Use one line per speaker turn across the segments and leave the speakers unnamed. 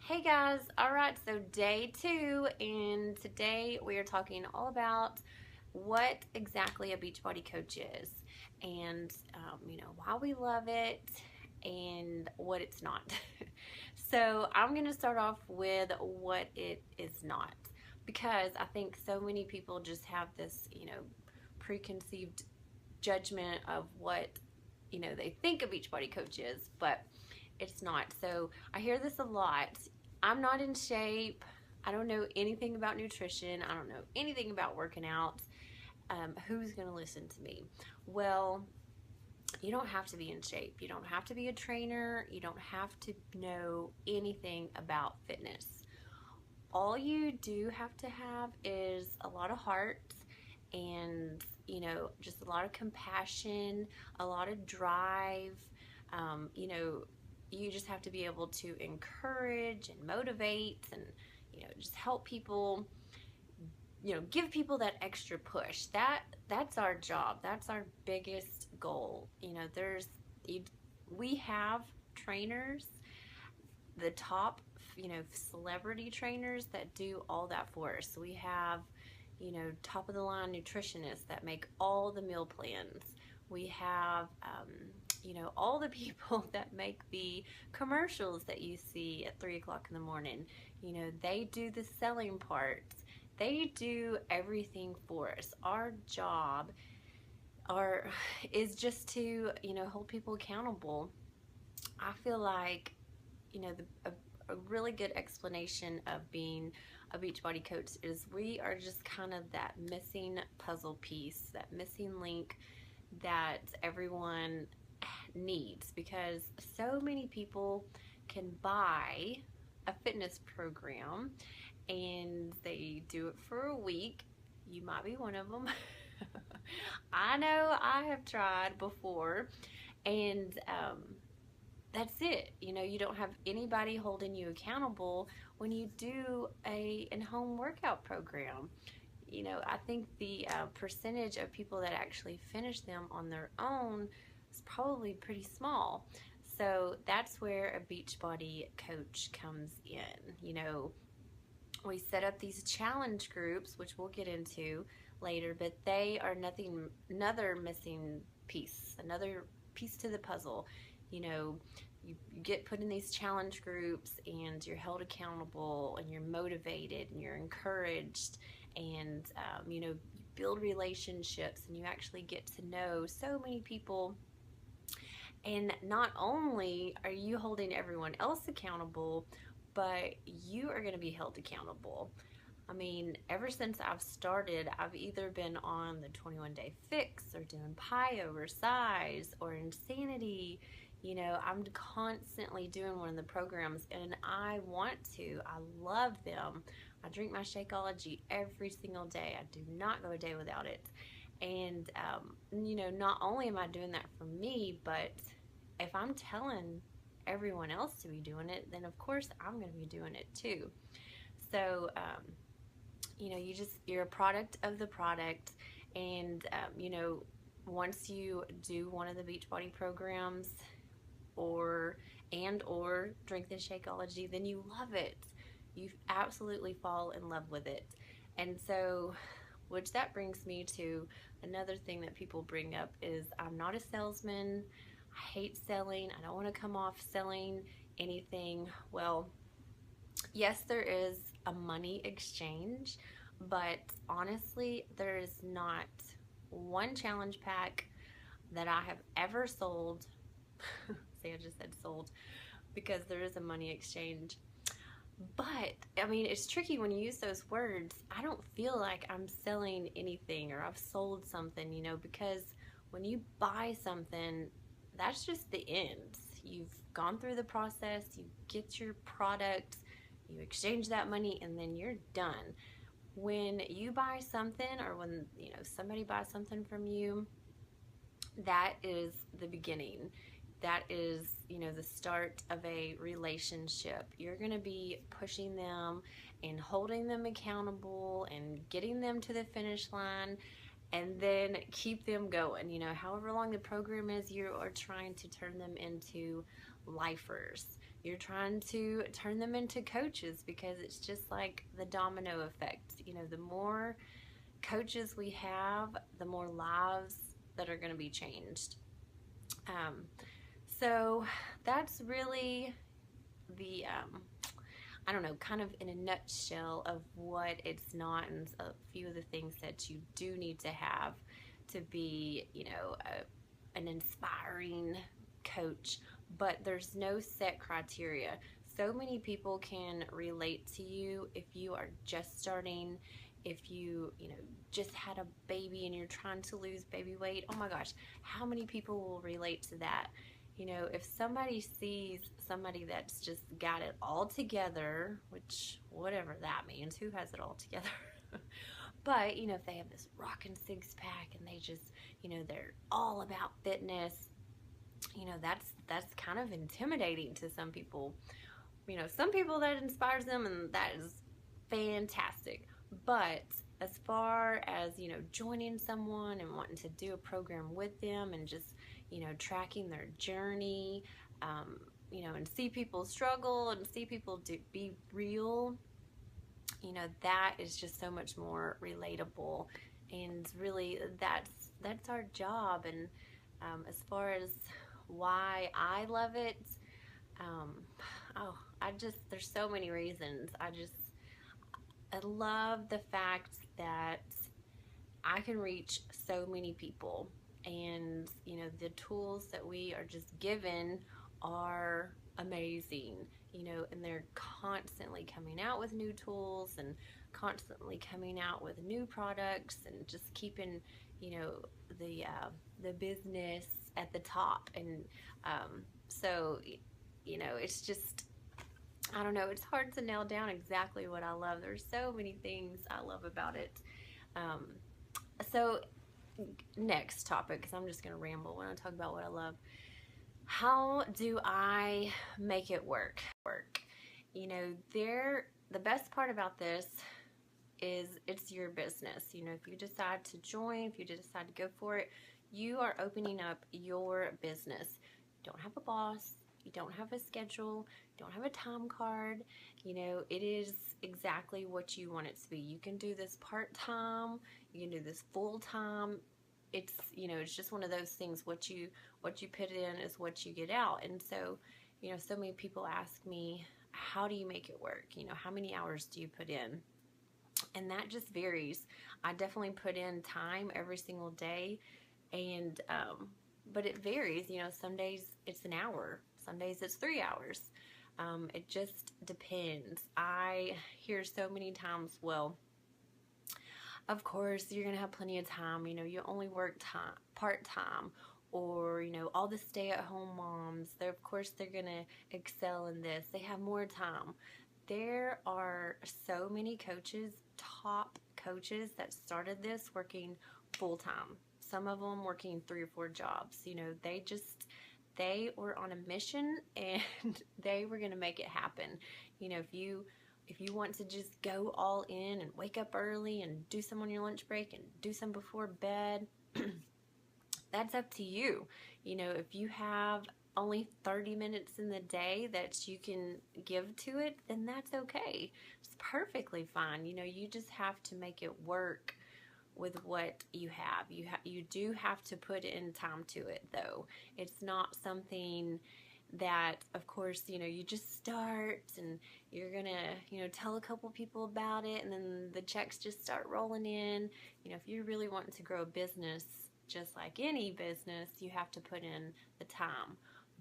Hey guys, alright, so day 2, and today we are talking all about what exactly a Beachbody coach is, and why we love it and what it's not. So I'm going to start off with what it is not, because I think so many people just have this, preconceived judgment of what, they think a Beachbody coach is, but it's not. So I hear this a lot. I'm not in shape. I don't know anything about nutrition. I don't know anything about working out. Who's going to listen to me? Well, you don't have to be in shape. You don't have to be a trainer. You don't have to know anything about fitness. All you do have to have is a lot of heart and, just a lot of compassion, a lot of drive. Um, you know, you just have to be able to encourage and motivate and, just help people, give people that extra push. That's our job. That's our biggest goal. We have trainers, the top, celebrity trainers that do all that for us. So we have, top of the line nutritionists that make all the meal plans. We have, all the people that make the commercials that you see at 3 o'clock in the morning. They do the selling parts. They do everything for us. Our job is just to, hold people accountable. I feel like, a really good explanation of being a Beachbody coach is we are just kind of that missing puzzle piece, that missing link that everyone needs, because so many people can buy a fitness program and they do it for a week. You might be one of them. I know I have tried before, and that's it. You don't have anybody holding you accountable when you do a in-home workout program. I think the percentage of people that actually finish them on their own is probably pretty small. So that's where a Beachbody coach comes in. We set up these challenge groups, which we'll get into later, but they are another missing piece, another piece to the puzzle. You get put in these challenge groups and you're held accountable and you're motivated and you're encouraged, and you build relationships and you actually get to know so many people. And not only are you holding everyone else accountable, but you are going to be held accountable. I mean, ever since I've started, I've either been on the 21-day fix or doing pie over size or insanity. I'm constantly doing one of the programs, and I want to. I love them. I drink my Shakeology every single day. I do not go a day without it. And, not only am I doing that for me, but if I'm telling everyone else to be doing it, then of course I'm going to be doing it too. So, you're a product of the product. And, once you do one of the Beachbody programs or drink the Shakeology, then you love it. You absolutely fall in love with it. And so, which that brings me to another thing that people bring up is I'm not a salesman. I hate selling. I don't want to come off selling anything. Well, yes, there is a money exchange, but honestly, there is not one challenge pack that I have ever sold. See, I just said sold, because there is a money exchange. But, I mean, it's tricky when you use those words. I don't feel like I'm selling anything or I've sold something, because when you buy something, that's just the end. You've gone through the process, you get your product, you exchange that money, and then you're done. When you buy something, or when, somebody buys something from you, that is the beginning. That is, the start of a relationship. You're going to be pushing them and holding them accountable and getting them to the finish line, and then keep them going. However long the program is, you are trying to turn them into lifers. you're trying to turn them into coaches, because it's just like the domino effect. You know, the more coaches we have, the more lives that are going to be changed. So that's really the I don't know, kind of in a nutshell of what it's not, and a few of the things that you do need to have to be, you know, an inspiring coach. But there's no set criteria. So many people can relate to you if you are just starting, if you know, just had a baby and you're trying to lose baby weight. Oh my gosh, how many people will relate to that? You know, if somebody sees somebody that's just got it all together, which whatever that means, who has it all together? But, you know, if they have this rockin' six pack and they just, you know, they're all about fitness, you know, that's kind of intimidating to some people. You know, some people that inspires them, and that is fantastic. But as far as, you know, joining someone and wanting to do a program with them and just, you know, tracking their journey, you know, and see people struggle and see people be real, you know, that is just so much more relatable. And really, that's our job. And as far as why I love it, um, oh, there's so many reasons. I love the fact that I can reach so many people, and, you know, the tools that we are just given are amazing, you know, and they're constantly coming out with new tools and constantly coming out with new products and just keeping, you know, the business at the top. And so, you know, it's just, I don't know, it's hard to nail down exactly what I love. There's so many things I love about it. So next topic, because I'm just going to ramble when I talk about what I love. How do I make it work? You know, the best part about this is it's your business. You know, if you decide to join, if you decide to go for it, you are opening up your business. You don't have a boss. You don't have a schedule. You don't have a time card. You know, it is exactly what you want it to be. You can do this part-time. You can do this full-time. It's, you know, it's just one of those things. What you put in is what you get out. And so, you know, so many people ask me, how do you make it work? You know, how many hours do you put in? And that just varies. I definitely put in time every single day, and but it varies. You know, some days it's an hour, some days it's 3 hours. It just depends. I hear so many times, well, of course you're gonna have plenty of time. You know, you only work part-time, or, you know, all the stay-at-home moms, of course they're gonna excel in this. They have more time. There are so many coaches, top coaches, that started this working full-time. Some of them working 3 or 4 jobs. You know, they were on a mission, and they were going to make it happen. You know, if you want to just go all in and wake up early and do some on your lunch break and do some before bed, that's up to you. You know, if you have only 30 minutes in the day that you can give to it, then that's okay. It's perfectly fine. You know, you just have to make it work with what you have. You do have to put in time to it, though. It's not something that, of course, you know, you just start and you're gonna, you know, tell a couple people about it and then the checks just start rolling in. You know, if you're really wanting to grow a business, just like any business, you have to put in the time.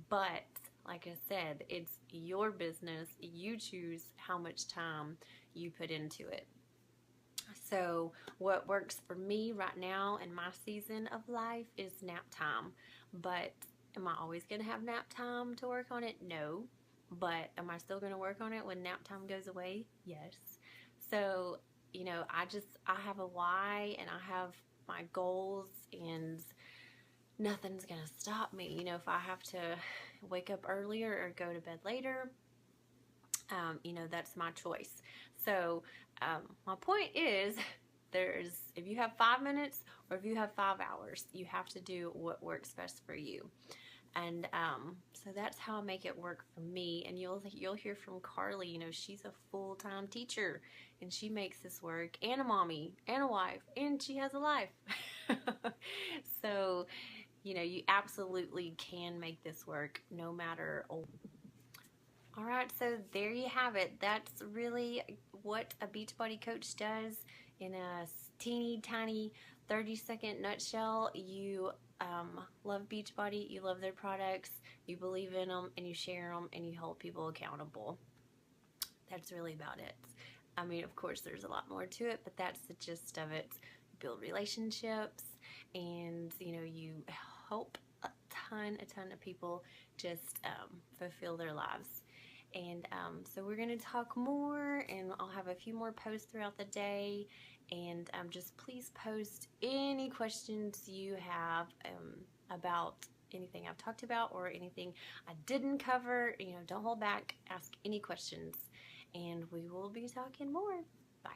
But like I said, it's your business. You choose how much time you put into it. So what works for me right now in my season of life is nap time. But am I always going to have nap time to work on it? No. But am I still going to work on it when nap time goes away? Yes. So, you know, I have a why, and I have my goals, and nothing's going to stop me. You know, if I have to wake up earlier or go to bed later, you know, that's my choice. So my point is, if you have 5 minutes or if you have 5 hours, you have to do what works best for you. And so that's how I make it work for me. And you'll hear from Carly. You know, she's a full-time teacher, and she makes this work, and a mommy, and a wife, and she has a life. So, you know, you absolutely can make this work no matter. All right, so there you have it. That's really what a Beachbody coach does in a teeny tiny 30-second nutshell. You love Beachbody, you love their products, you believe in them, and you share them, and you hold people accountable. That's really about it. I mean, of course, there's a lot more to it, but that's the gist of it. You build relationships, and you know, you help a ton of people just fulfill their lives. And so we're going to talk more, and I'll have a few more posts throughout the day. And just please post any questions you have about anything I've talked about or anything I didn't cover. You know, don't hold back. Ask any questions, and we will be talking more. Bye.